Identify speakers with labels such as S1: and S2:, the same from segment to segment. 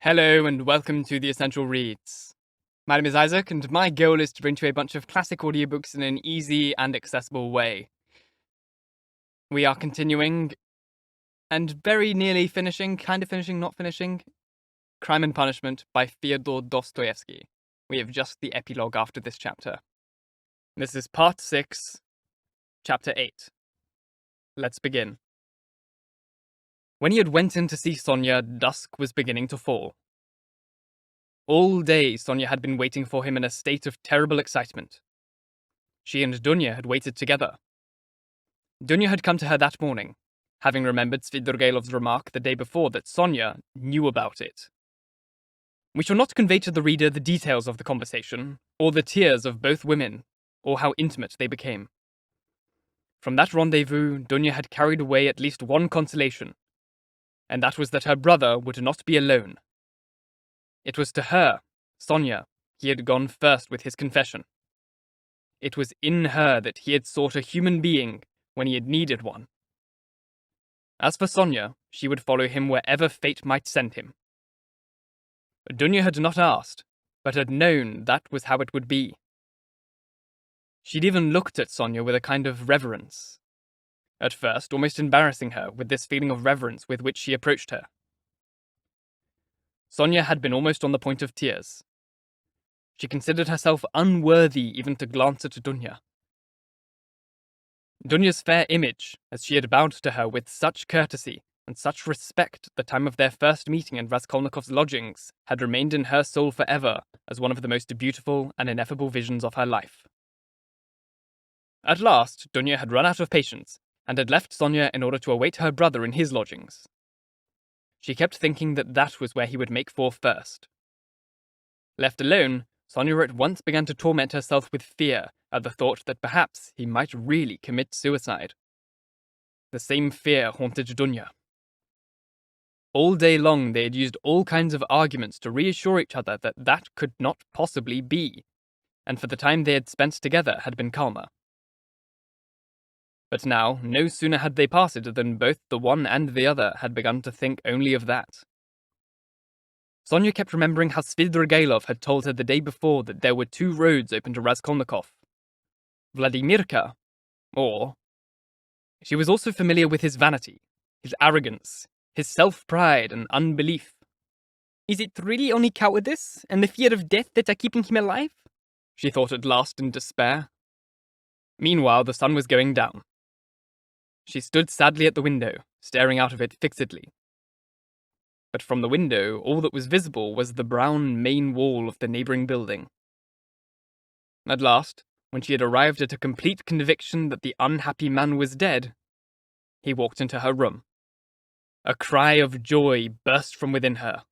S1: Hello and welcome to The Essential Reads. My name is Isaac and my goal is to bring to you a bunch of classic audiobooks in an easy and accessible way. We are continuing and very nearly finishing, kind of finishing, not finishing, Crime and Punishment by Fyodor Dostoyevsky. We have just the epilogue after this chapter. This is part 6, chapter 8. Let's begin. When he had went in to see Sonya, dusk was beginning to fall. All day Sonya had been waiting for him in a state of terrible excitement. She and Dunya had waited together. Dunya had come to her that morning, having remembered Svidrigailov's remark the day before that Sonya knew about it. We shall not convey to the reader the details of the conversation, or the tears of both women, or how intimate they became. From that rendezvous, Dunya had carried away at least one consolation, and that was that her brother would not be alone. It was to her, Sonya, he had gone first with his confession. It was in her that he had sought a human being when he had needed one. As for Sonya, she would follow him wherever fate might send him. Dunya had not asked, but had known that was how it would be. She'd even looked at Sonya with a kind of reverence. At first, almost embarrassing her with this feeling of reverence with which she approached her. Sonya had been almost on the point of tears. She considered herself unworthy even to glance at Dunya. Dunya's fair image, as she had bowed to her with such courtesy and such respect at the time of their first meeting in Raskolnikov's lodgings, had remained in her soul forever as one of the most beautiful and ineffable visions of her life. At last, Dunya had run out of patience, and had left Sonya in order to await her brother in his lodgings. She kept thinking that that was where he would make for first. Left alone, Sonya at once began to torment herself with fear at the thought that perhaps he might really commit suicide. The same fear haunted Dunya. All day long they had used all kinds of arguments to reassure each other that that could not possibly be, and for the time they had spent together had been calmer. But now, no sooner had they parted than both the one and the other had begun to think only of that. Sonya kept remembering how Svidrigailov had told her the day before that there were two roads open to Raskolnikov. Vladimirka, or... She was also familiar with his vanity, his arrogance, his self-pride and unbelief. Is it really only cowardice and the fear of death that are keeping him alive? She thought at last in despair. Meanwhile, the sun was going down. She stood sadly at the window, staring out of it fixedly. But from the window, all that was visible was the brown main wall of the neighbouring building. At last, when she had arrived at a complete conviction that the unhappy man was dead, he walked into her room. A cry of joy burst from within her.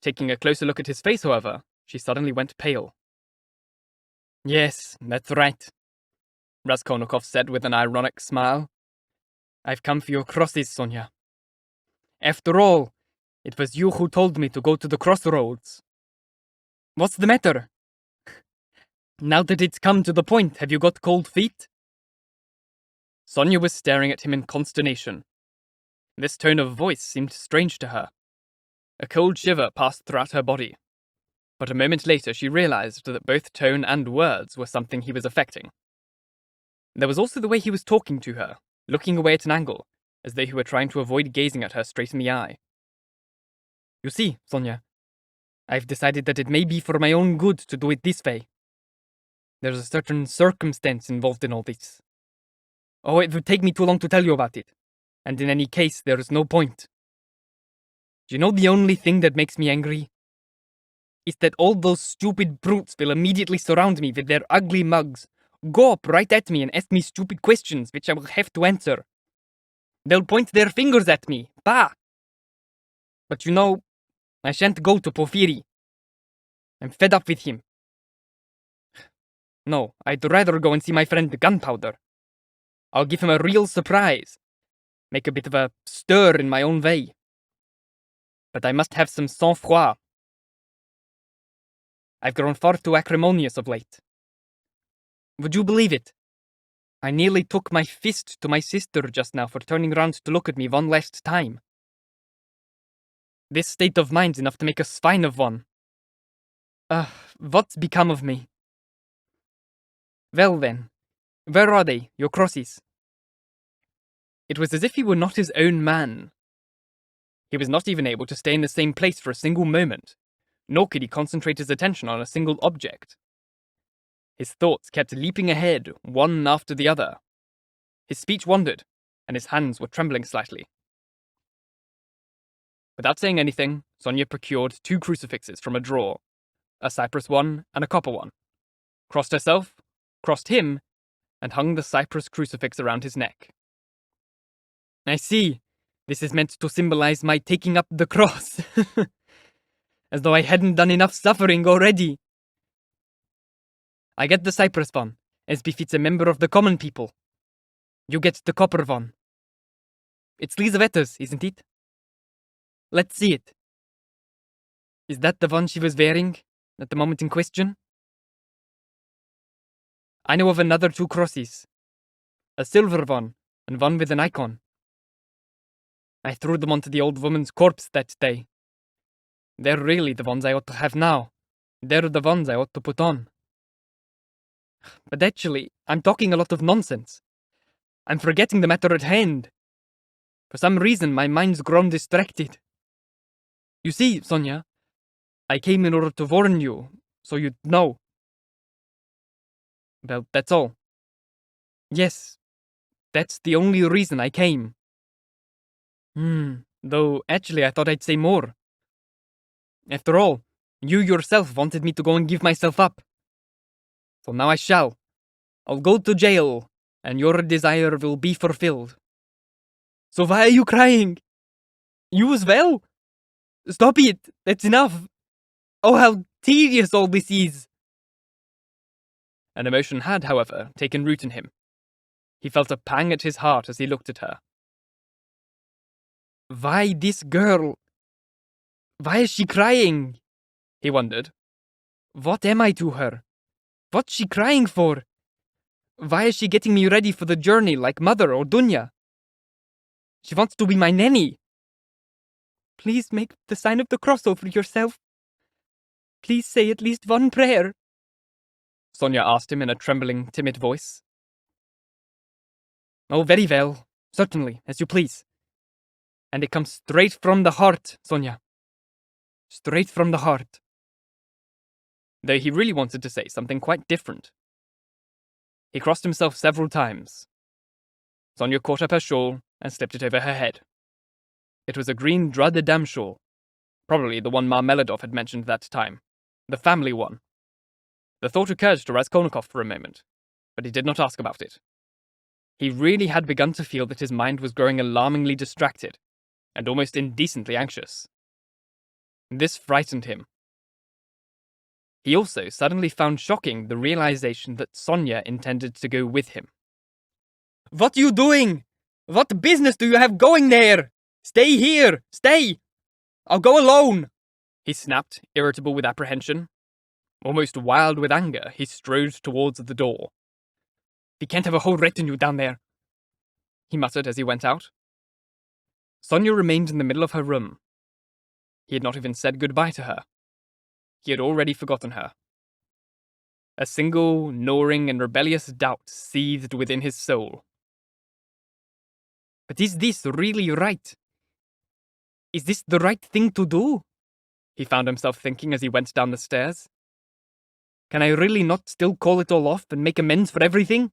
S1: Taking a closer look at his face, however, she suddenly went pale. "Yes, that's right," Raskolnikov said with an ironic smile. "I've come for your crosses, Sonya. After all, it was you who told me to go to the crossroads. What's the matter? Now that it's come to the point, have you got cold feet?" Sonya was staring at him in consternation. This tone of voice seemed strange to her. A cold shiver passed throughout her body. But a moment later she realized that both tone and words were something he was affecting. There was also the way he was talking to her, looking away at an angle, as though he were trying to avoid gazing at her straight in the eye. "You see, Sonya, I've decided that it may be for my own good to do it this way. There's a certain circumstance involved in all this. Oh, it would take me too long to tell you about it, and in any case, there is no point. Do you know the only thing that makes me angry? Is that all those stupid brutes will immediately surround me with their ugly mugs, go up right at me and ask me stupid questions which I will have to answer. They'll point their fingers at me, bah! But you know, I shan't go to Porfiri. I'm fed up with him. No, I'd rather go and see my friend Gunpowder. I'll give him a real surprise. Make a bit of a stir in my own way. But I must have some sang-froid. I've grown far too acrimonious of late. Would you believe it? I nearly took my fist to my sister just now for turning round to look at me one last time. This state of mind's enough to make a swine of one. What's become of me? Well then, where are they, your crosses? It was as if he were not his own man. He was not even able to stay in the same place for a single moment, nor could he concentrate his attention on a single object. His thoughts kept leaping ahead, one after the other. His speech wandered, and his hands were trembling slightly. Without saying anything, Sonya procured 2 crucifixes from a drawer, a cypress one and a copper one, crossed herself, crossed him, and hung the cypress crucifix around his neck. I see. This is meant to symbolize my taking up the cross. As though I hadn't done enough suffering already. I get the cypress one, as befits a member of the common people. You get the copper one. It's Lisavetta's, isn't it? Let's see it. Is that the one she was wearing at the moment in question? I know of another 2 crosses. A silver one, and one with an icon. I threw them onto the old woman's corpse that day. They're really the ones I ought to have now. They're the ones I ought to put on. But actually, I'm talking a lot of nonsense. I'm forgetting the matter at hand. For some reason, my mind's grown distracted. You see, Sonya, I came in order to warn you, so you'd know. Well, that's all. Yes, that's the only reason I came. Though actually I thought I'd say more. After all, you yourself wanted me to go and give myself up. So now I shall. I'll go to jail, and your desire will be fulfilled. So why are you crying? You as well? Stop it, that's enough. Oh, how tedious all this is. An emotion had, however, taken root in him. He felt a pang at his heart as he looked at her. Why this girl? Why is she crying? He wondered. What am I to her? What's she crying for? Why is she getting me ready for the journey like Mother or Dunya? She wants to be my nanny. Please make the sign of the cross over yourself. Please say at least one prayer. Sonya asked him in a trembling, timid voice. Oh, very well. Certainly, as you please. And it comes straight from the heart, Sonya. Straight from the heart. Though he really wanted to say something quite different. He crossed himself several times. Sonya caught up her shawl and slipped it over her head. It was a green drap de dame shawl, probably the one Marmeladov had mentioned that time, the family one. The thought occurred to Raskolnikov for a moment, but he did not ask about it. He really had begun to feel that his mind was growing alarmingly distracted, and almost indecently anxious. This frightened him. He also suddenly found shocking the realization that Sonya intended to go with him. What are you doing? What business do you have going there? Stay here! Stay! I'll go alone! He snapped, irritable with apprehension. Almost wild with anger, he strode towards the door. We can't have a whole retinue down there, he muttered as he went out. Sonya remained in the middle of her room. He had not even said goodbye to her. He had already forgotten her. A single, gnawing and rebellious doubt seethed within his soul. But is this really right? Is this the right thing to do? He found himself thinking as he went down the stairs. Can I really not still call it all off and make amends for everything?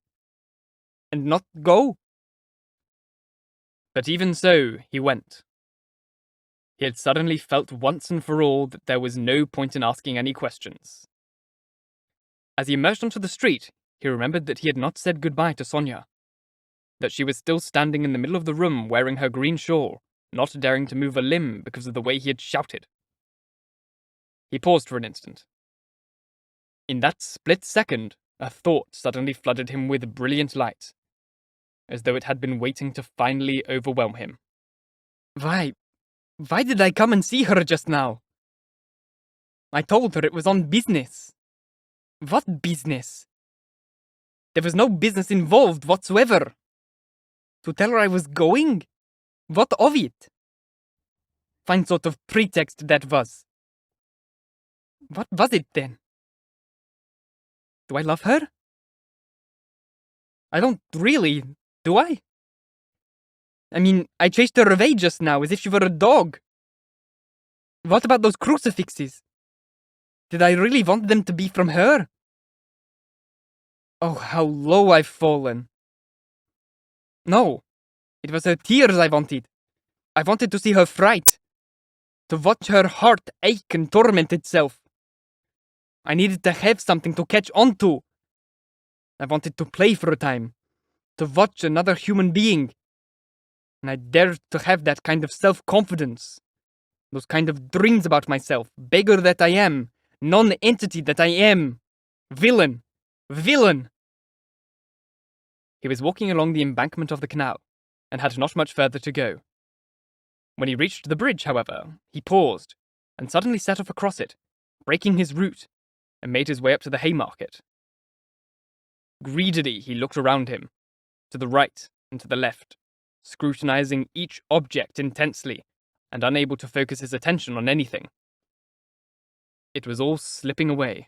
S1: And not go? But even so, he went. He had suddenly felt once and for all that there was no point in asking any questions. As he emerged onto the street, he remembered that he had not said goodbye to Sonya. That she was still standing in the middle of the room wearing her green shawl, not daring to move a limb because of the way he had shouted. He paused for an instant. In that split second, a thought suddenly flooded him with brilliant light, as though it had been waiting to finally overwhelm him. Why did I come and see her just now? I told her it was on business. What business? There was no business involved whatsoever. To tell her I was going? What of it? fine sort of pretext that was. What was it then? Do I love her? I don't really, do I? I mean, I chased her away just now as if she were a dog. What about those crucifixes? Did I really want them to be from her? Oh, how low I've fallen. No, it was her tears I wanted. I wanted to see her fright. To watch her heart ache and torment itself. I needed to have something to catch onto. I wanted to play for a time. To watch another human being. And I dared to have that kind of self-confidence. Those kind of dreams about myself. Beggar that I am. Non-entity that I am. Villain. Villain! He was walking along the embankment of the canal, and had not much further to go. When he reached the bridge, however, he paused, and suddenly set off across it, breaking his route, and made his way up to the Haymarket. Greedily he looked around him, to the right and to the left, scrutinizing each object intensely, and unable to focus his attention on anything. It was all slipping away.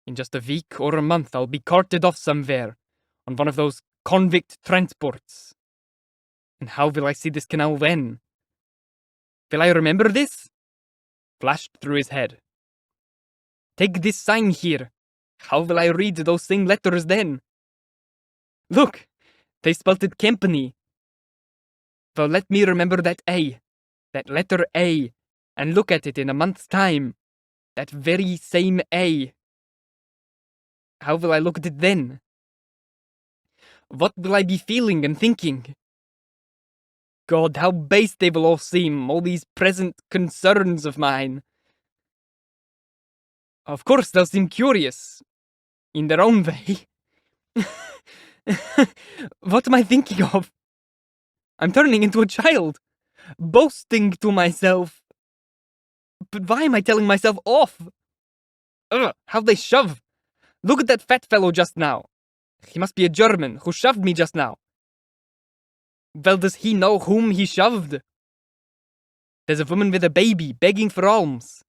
S1: In just a week or a month I'll be carted off somewhere, on one of those convict transports. And how will I see this canal then? Will I remember this? Flashed through his head. Take this sign here. How will I read those same letters then? Look, they spelt it company. Well, let me remember that A, that letter A, and look at it in a month's time. That very same A. How will I look at it then? What will I be feeling and thinking? God, how base they will all seem, all these present concerns of mine. Of course they'll seem curious, in their own way. What am I thinking of? I'm turning into a child, boasting to myself. But why am I telling myself off? Ugh, how they shove. Look at that fat fellow just now. He must be a German who shoved me just now. Well, does he know whom he shoved? There's a woman with a baby begging for alms.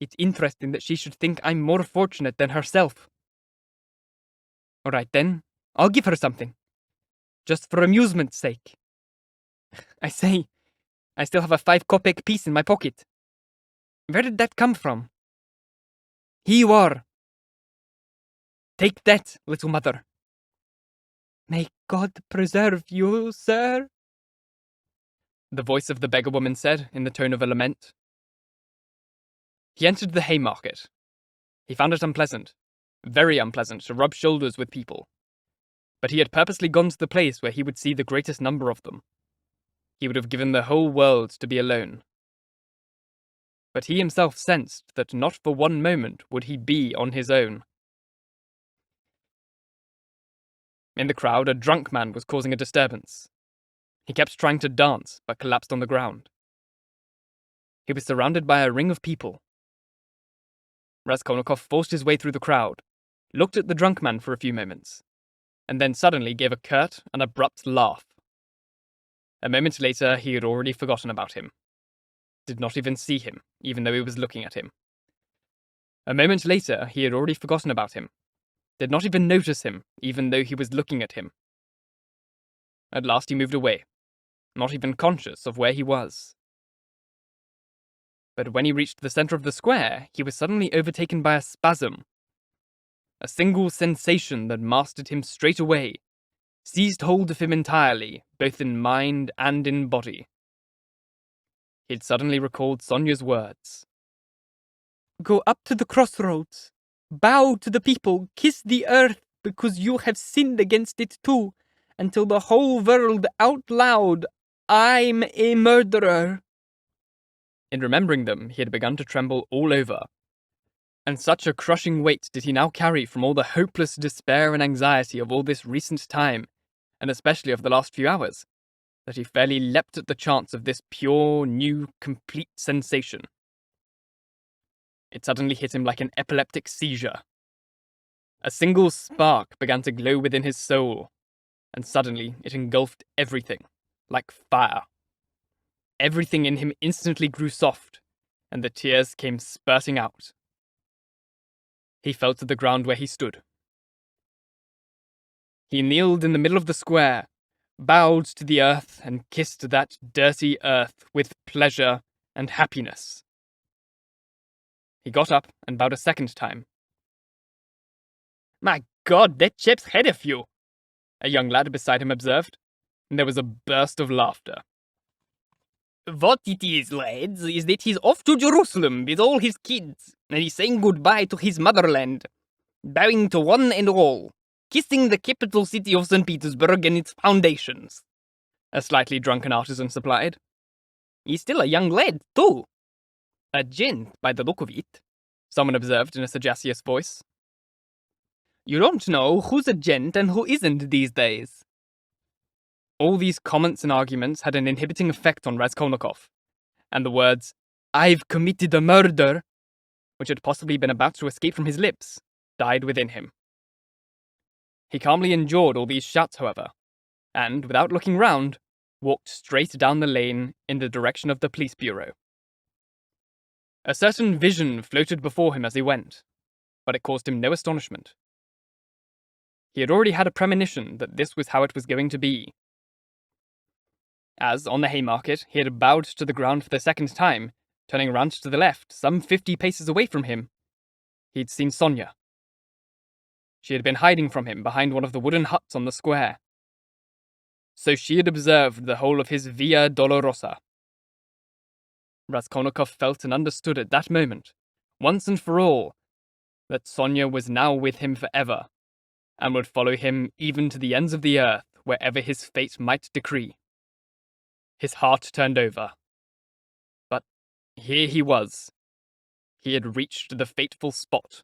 S1: It's interesting that she should think I'm more fortunate than herself. Alright then, I'll give her something. Just for amusement's sake. I say, I still have a 5-kopeck piece in my pocket. Where did that come from? Here you are. Take that, little mother. May God preserve you, sir, the voice of the beggar woman said in the tone of a lament. He entered the Haymarket. He found it unpleasant, very unpleasant, to rub shoulders with people. But he had purposely gone to the place where he would see the greatest number of them. He would have given the whole world to be alone. But he himself sensed that not for one moment would he be on his own. In the crowd, a drunk man was causing a disturbance. He kept trying to dance, but collapsed on the ground. He was surrounded by a ring of people. Raskolnikov forced his way through the crowd, looked at the drunk man for a few moments, and then suddenly gave a curt and abrupt laugh. A moment later, he had already forgotten about him. Did not even see him, even though he was looking at him. A moment later, he had already forgotten about him. Did not even notice him, even though he was looking at him. At last he moved away, not even conscious of where he was. But when he reached the center of the square, he was suddenly overtaken by a spasm. A single sensation that mastered him straight away, seized hold of him entirely, both in mind and in body. He had suddenly recalled Sonya's words. Go up to the crossroads. Bow to the people, kiss the earth, because you have sinned against it too, and tell the whole world out loud, I'm a murderer. In remembering them, he had begun to tremble all over. And such a crushing weight did he now carry from all the hopeless despair and anxiety of all this recent time, and especially of the last few hours, that he fairly leapt at the chance of this pure, new, complete sensation. It suddenly hit him like an epileptic seizure. A single spark began to glow within his soul, and suddenly it engulfed everything, like fire. everything in him instantly grew soft, and the tears came spurting out. He fell to the ground where he stood. He kneeled in the middle of the square, bowed to the earth, and kissed that dirty earth with pleasure and happiness. He got up and bowed a second time. "My God, that chap's had a few," a young lad beside him observed, and there was a burst of laughter. "What it is, lads, is that he's off to Jerusalem with all his kids, and he's saying goodbye to his motherland, bowing to one and all, kissing the capital city of St. Petersburg and its foundations," a slightly drunken artisan supplied. "He's still a young lad, too. A gent, by the look of it," someone observed in a sagacious voice. "You don't know who's a gent and who isn't these days." All these comments and arguments had an inhibiting effect on Raskolnikov, and the words, "I've committed a murder," which had possibly been about to escape from his lips, died within him. He calmly endured all these shouts, however, and, without looking round, walked straight down the lane in the direction of the police bureau. A certain vision floated before him as he went, but it caused him no astonishment. He had already had a premonition that this was how it was going to be. As, on the Haymarket, he had bowed to the ground for the second time, turning round to the left, some 50 paces away from him, he'd seen Sonya. She had been hiding from him behind one of the wooden huts on the square. So she had observed the whole of his Via Dolorosa. Raskolnikov felt and understood at that moment, once and for all, that Sonya was now with him forever, and would follow him even to the ends of the earth, wherever his fate might decree. His heart turned over. But here he was. He had reached the fateful spot.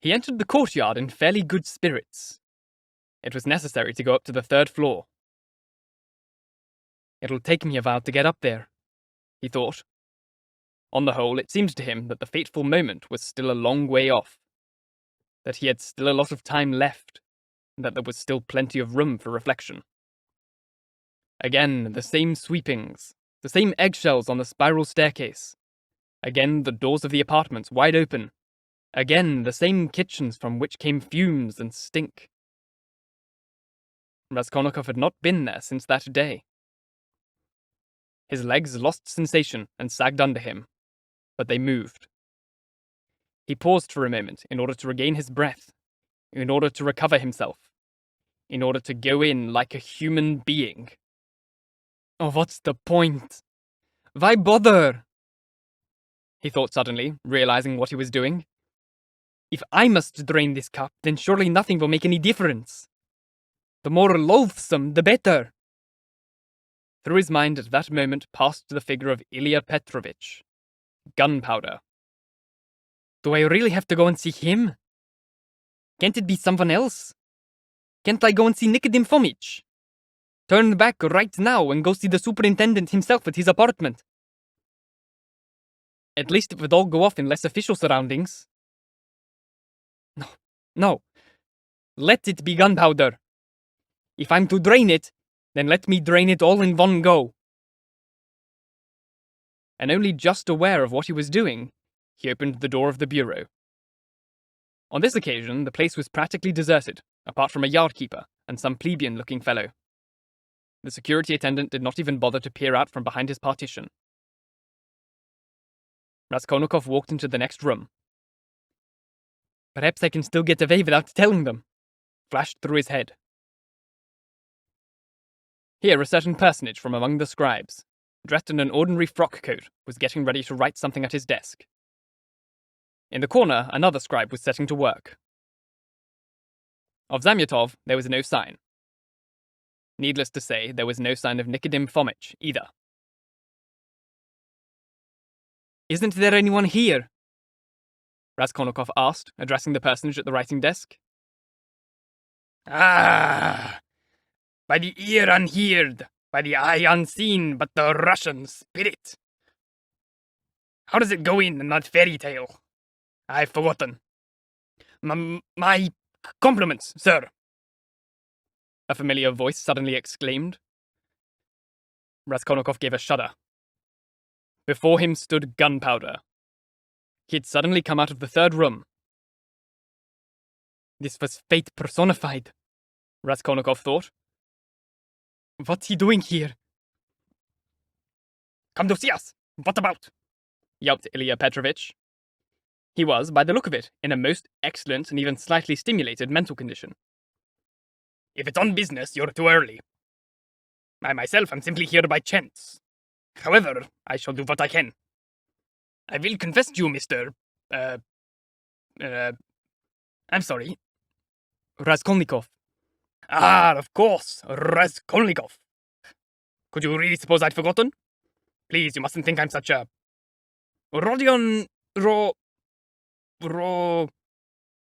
S1: He entered the courtyard in fairly good spirits. It was necessary to go up to the 3rd floor. "It'll take me a while to get up there," he thought. On the whole, it seemed to him that the fateful moment was still a long way off, that he had still a lot of time left, and that there was still plenty of room for reflection. Again, the same sweepings, the same eggshells on the spiral staircase. Again, the doors of the apartments wide open. Again, the same kitchens from which came fumes and stink. Raskolnikov had not been there since that day. His legs lost sensation and sagged under him, but they moved. He paused for a moment in order to regain his breath, in order to recover himself, in order to go in like a human being. "Oh, what's the point? Why bother?" he thought suddenly, realizing what he was doing. "If I must drain this cup, then surely nothing will make any difference. The more loathsome, the better." Through his mind at that moment passed the figure of Ilya Petrovich. Gunpowder. Do I really have to go and see him? Can't it be someone else? Can't I go and see Nikodym Fomich? Turn back right now and go see the superintendent himself at his apartment. At least it would all go off in less official surroundings. No. Let it be gunpowder. If I'm to drain it, then let me drain it all in one go. And only just aware of what he was doing, he opened the door of the bureau. On this occasion, the place was practically deserted, apart from a yard-keeper and some plebeian-looking fellow. The security attendant did not even bother to peer out from behind his partition. Raskolnikov walked into the next room. "Perhaps I can still get away without telling them," flashed through his head. Here a certain personage from among the scribes, dressed in an ordinary frock coat, was getting ready to write something at his desk. In the corner, another scribe was setting to work. Of Zamyatov there was no sign. Needless to say, there was no sign of Nikodym Fomich either. "Isn't there anyone here?" Raskolnikov asked, addressing the personage at the writing desk. "Ah! By the ear unheard, by the eye unseen, but the Russian spirit. How does it go in that fairy tale? I've forgotten. My compliments, sir," a familiar voice suddenly exclaimed. Raskolnikov gave a shudder. Before him stood Gunpowder. He had suddenly come out of the third room. This was fate personified, Raskolnikov thought. What's he doing here? Come to see us! What about? Yelped Ilya Petrovich. He was, by the look of it, in a most excellent and even slightly stimulated mental condition. If it's on business, you're too early. I myself am simply here by chance. However, I shall do what I can. I will confess to you, Mr. I'm sorry. Raskolnikov. Ah, of course, Raskolnikov. Could you really suppose I'd forgotten? Please, you mustn't think I'm such a... Rodion...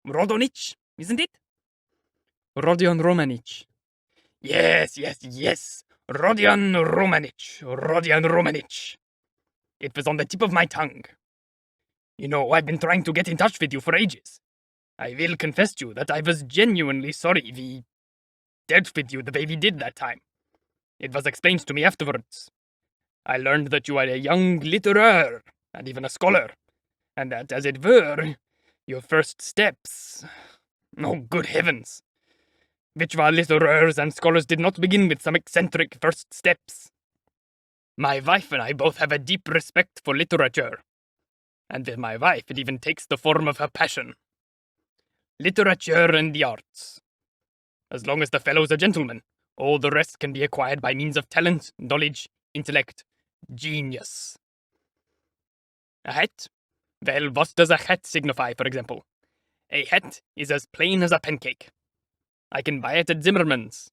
S1: Rodonich, isn't it? Rodion Romanich. Yes. Rodion Romanich. It was on the tip of my tongue. You know, I've been trying to get in touch with you for ages. I will confess to you that I was genuinely sorry we dealt with you the way we did that time. It was explained to me afterwards. I learned that you are a young literaire, and even a scholar, and that, as it were, your first steps... Oh, good heavens! Which of our literaires and scholars did not begin with some eccentric first steps? My wife and I both have a deep respect for literature. And with my wife, it even takes the form of her passion. Literature and the arts. As long as the fellow's a gentleman, all the rest can be acquired by means of talent, knowledge, intellect, genius. A hat? Well, what does a hat signify, for example? A hat is as plain as a pancake. I can buy it at Zimmerman's.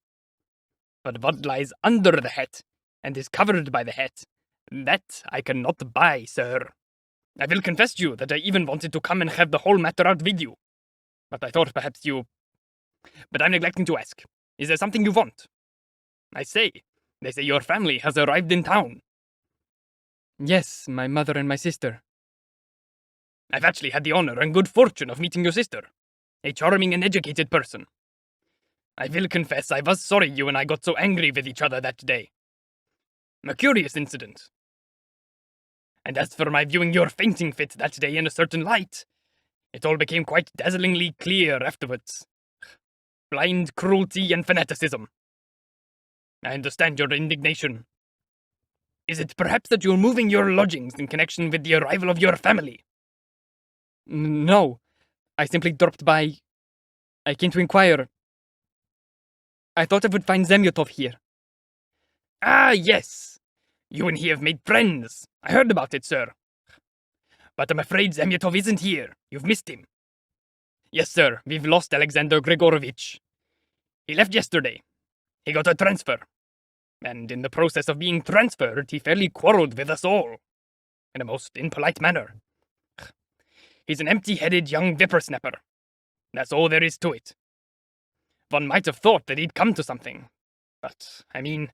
S1: But what lies under the hat, and is covered by the hat, that I cannot buy, sir. I will confess to you that I even wanted to come and have the whole matter out with you. But I thought perhaps you... But I'm neglecting to ask. Is there something you want? They say your family has arrived in town. Yes, my mother and my sister. I've actually had the honor and good fortune of meeting your sister. A charming and educated person. I will confess I was sorry you and I got so angry with each other that day. A curious incident. And as for my viewing your fainting fit that day in a certain light, it all became quite dazzlingly clear afterwards. Blind cruelty and fanaticism. I understand your indignation. Is it perhaps that you're moving your lodgings in connection with the arrival of your family? No. I simply dropped by. I came to inquire. I thought I would find Zemyotov here. Ah, yes. You and he have made friends. I heard about it, sir. But I'm afraid Zemyotov isn't here. You've missed him. Yes, sir. We've lost Alexander Grigorovich. He left yesterday. He got a transfer. And in the process of being transferred, he fairly quarreled with us all. In a most impolite manner. He's an empty-headed young whippersnapper. That's all there is to it. One might have thought that he'd come to something. But, I mean,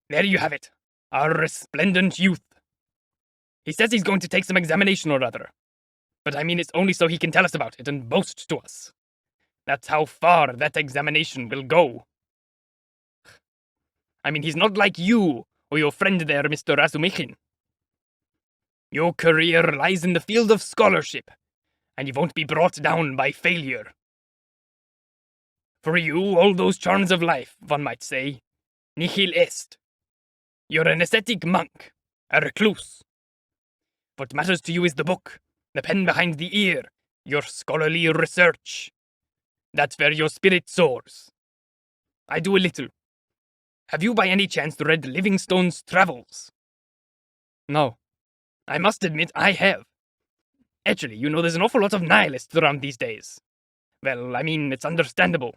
S1: there you have it. Our resplendent youth. He says he's going to take some examination or other. But I mean, it's only so he can tell us about it and boast to us. That's how far that examination will go. I mean, he's not like you or your friend there, Mr. Razumikhin. Your career lies in the field of scholarship, and you won't be brought down by failure. For you, all those charms of life, one might say, nihil est. You're an ascetic monk, a recluse. What matters to you is the book, the pen behind the ear, your scholarly research. That's where your spirit soars. I do a little. Have you by any chance read Livingstone's Travels? No. I must admit I have. Actually, you know there's an awful lot of nihilists around these days. Well, I mean, it's understandable.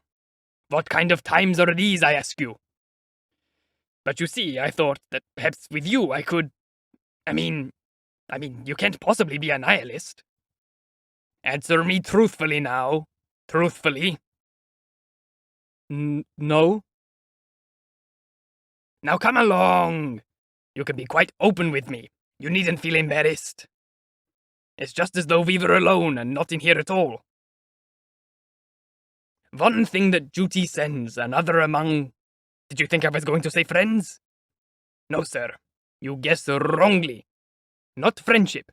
S1: What kind of times are these, I ask you? But you see, I thought that perhaps with you I could... I mean, you can't possibly be a nihilist. Answer me truthfully now. Truthfully. No. Now come along. You can be quite open with me. You needn't feel embarrassed. It's just as though we were alone and not in here at all. One thing that duty sends, another among... Did you think I was going to say friends? No, sir. You guess wrongly. Not friendship,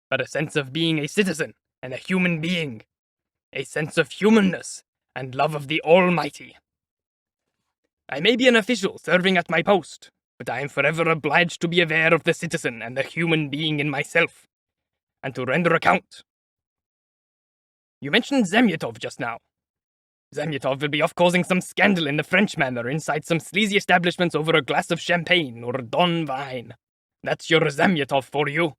S1: but a sense of being a citizen and a human being. A sense of humanness and love of the Almighty. I may be an official serving at my post, but I am forever obliged to be aware of the citizen and the human being in myself, and to render account. You mentioned Zamyatov just now. Zamyatov will be off causing some scandal in the French manner inside some sleazy establishments over a glass of champagne or Don wine. That's your Zamyatov for you.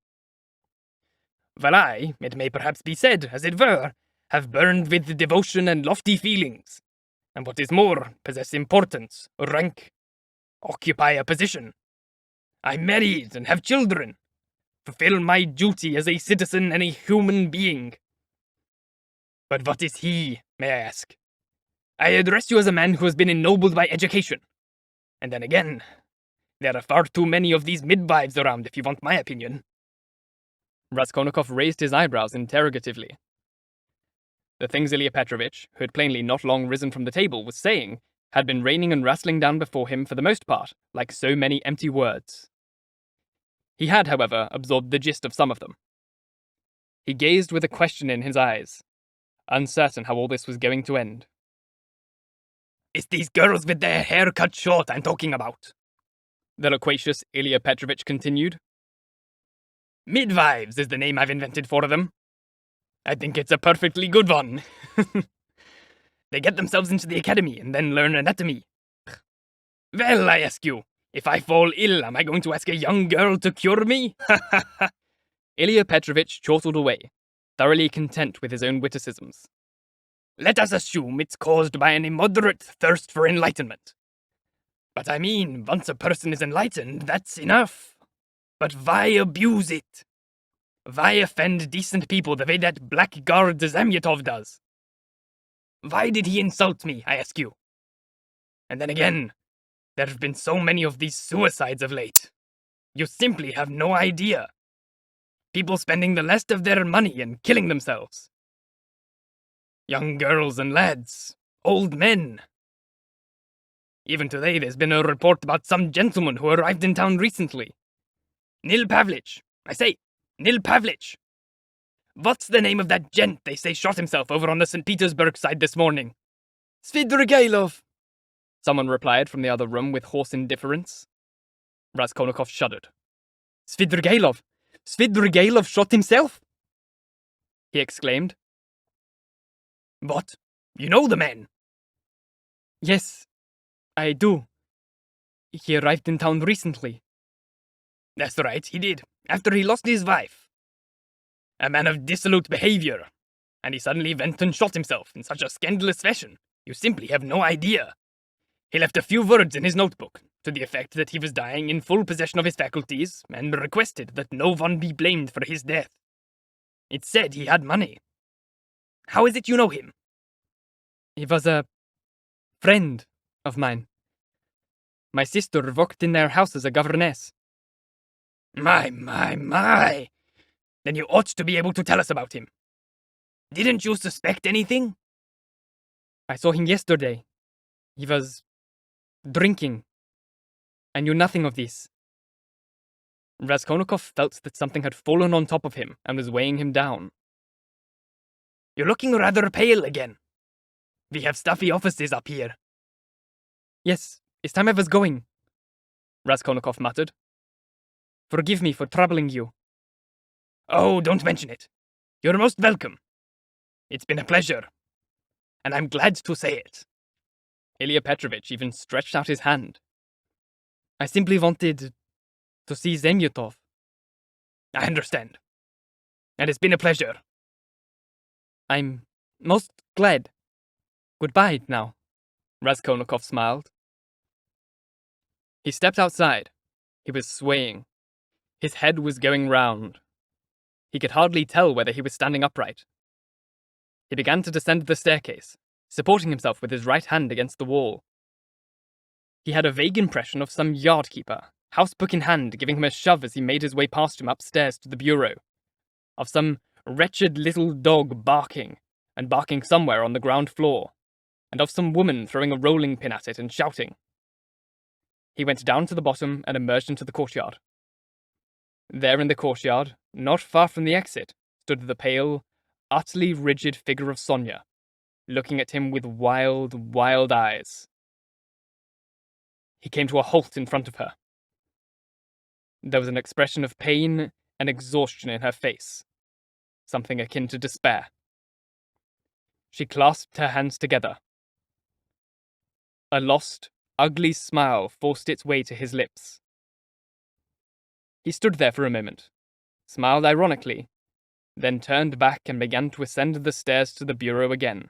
S1: While I, it may perhaps be said, as it were, have burned with devotion and lofty feelings, and what is more, possess importance, rank, occupy a position. I'm married and have children, fulfill my duty as a citizen and a human being. But what is he, may I ask? I address you as a man who has been ennobled by education. And then again, there are far too many of these midwives around, if you want my opinion. Raskolnikov raised his eyebrows interrogatively. The things Ilya Petrovich, who had plainly not long risen from the table, was saying, had been raining and rattling down before him for the most part, like so many empty words. He had, however, absorbed the gist of some of them. He gazed with a question in his eyes, uncertain how all this was going to end. It's these girls with their hair cut short I'm talking about, the loquacious Ilya Petrovich continued. Midwives is the name I've invented for them. I think it's a perfectly good one. They get themselves into the academy and then learn anatomy. Well, I ask you, if I fall ill, am I going to ask a young girl to cure me? Ilya Petrovich chortled away, thoroughly content with his own witticisms. Let us assume it's caused by an immoderate thirst for enlightenment. But I mean, once a person is enlightened, that's enough. But why abuse it? Why offend decent people the way that blackguard Zamyatov does? Why did he insult me, I ask you? And then again, there have been so many of these suicides of late. You simply have no idea. People spending the last of their money and killing themselves. Young girls and lads, old men. Even today there's been a report about some gentleman who arrived in town recently. Nil Pavlich. I say, Nil Pavlich. What's the name of that gent they say shot himself over on the St. Petersburg side this morning? Svidrigailov, someone replied from the other room with hoarse indifference. Raskolnikov shuddered. Svidrigailov? Svidrigailov shot himself? He exclaimed. What? You know the man? Yes, I do. He arrived in town recently. That's right, he did, after he lost his wife. A man of dissolute behavior, and he suddenly went and shot himself in such a scandalous fashion, you simply have no idea. He left a few words in his notebook, to the effect that he was dying in full possession of his faculties, and requested that no one be blamed for his death. It said he had money. How is it you know him? He was a friend of mine. My sister worked in their house as a governess. My. Then you ought to be able to tell us about him. Didn't you suspect anything? I saw him yesterday. He was drinking. I knew nothing of this. Raskolnikov felt that something had fallen on top of him and was weighing him down. You're looking rather pale again. We have stuffy offices up here. Yes, it's time I was going, Raskolnikov muttered. Forgive me for troubling you. Oh, don't mention it. You're most welcome. It's been a pleasure. And I'm glad to say it. Ilya Petrovich even stretched out his hand. I simply wanted to see Zamyatov. I understand. And it's been a pleasure. I'm most glad. Goodbye now, Raskolnikov smiled. He stepped outside. He was swaying. His head was going round. He could hardly tell whether he was standing upright. He began to descend the staircase, supporting himself with his right hand against the wall. He had a vague impression of some yard-keeper, housebook in hand, giving him a shove as he made his way past him upstairs to the bureau. Of some wretched little dog barking, and barking somewhere on the ground floor, and of some woman throwing a rolling pin at it and shouting. He went down to the bottom and emerged into the courtyard. There in the courtyard, not far from the exit, stood the pale, utterly rigid figure of Sonya, looking at him with wild, wild eyes. He came to a halt in front of her. There was an expression of pain and exhaustion in her face, something akin to despair. She clasped her hands together. A lost, ugly smile forced its way to his lips. He stood there for a moment, smiled ironically, then turned back and began to ascend the stairs to the bureau again.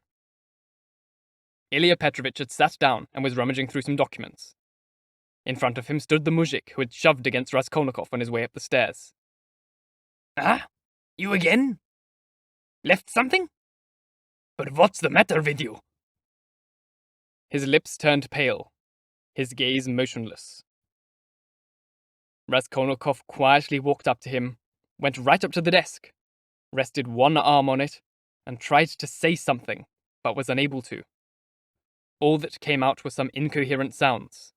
S1: Ilya Petrovich had sat down and was rummaging through some documents. In front of him stood the muzhik who had shoved against Raskolnikov on his way up the stairs.
S2: Ah? You again? Left something? But what's the matter with you?
S1: His lips turned pale, his gaze motionless. Raskolnikov quietly walked up to him, went right up to the desk, rested one arm on it, and tried to say something, but was unable to. All that came out were some incoherent sounds.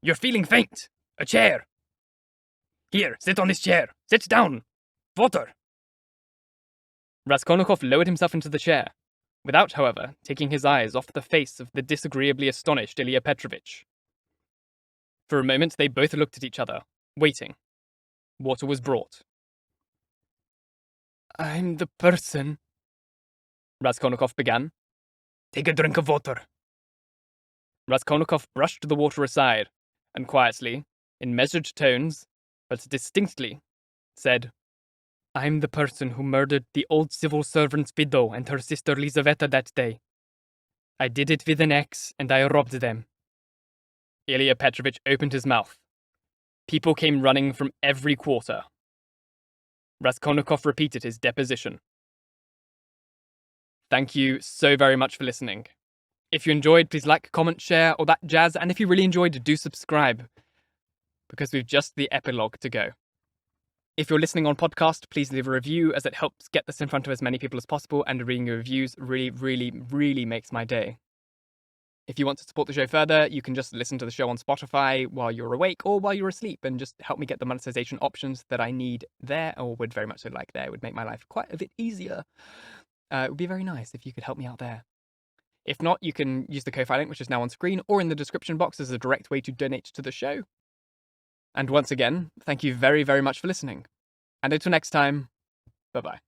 S2: You're feeling faint. A chair. Here, sit on this chair. Sit down. Water.
S1: Raskolnikov lowered himself into the chair, without, however, taking his eyes off the face of the disagreeably astonished Ilya Petrovich. For a moment they both looked at each other, waiting. Water was brought.
S2: I'm the person,
S1: Raskolnikov began.
S2: Take a drink of water.
S1: Raskolnikov brushed the water aside, and quietly, in measured tones, but distinctly, said, I'm the person who murdered the old civil servant's widow and her sister Lizaveta that day. I did it with an axe, and I robbed them. Ilya Petrovich opened his mouth. People came running from every quarter. Raskolnikov repeated his deposition. Thank you so very much for listening. If you enjoyed, please like, comment, share, all that jazz, and if you really enjoyed, do subscribe, because we've just the epilogue to go. If you're listening on podcast, please leave a review, as it helps get this in front of as many people as possible, and reading your reviews really, really, really makes my day. If you want to support the show further, you can just listen to the show on Spotify while you're awake or while you're asleep, and just help me get the monetization options that I need there, or would very much so like there. It would make my life quite a bit easier. It would be very nice if you could help me out there. If not, you can use the Ko-Fi link, which is now on screen, or in the description box as a direct way to donate to the show. And once again, thank you very, very much for listening. And until next time, bye-bye.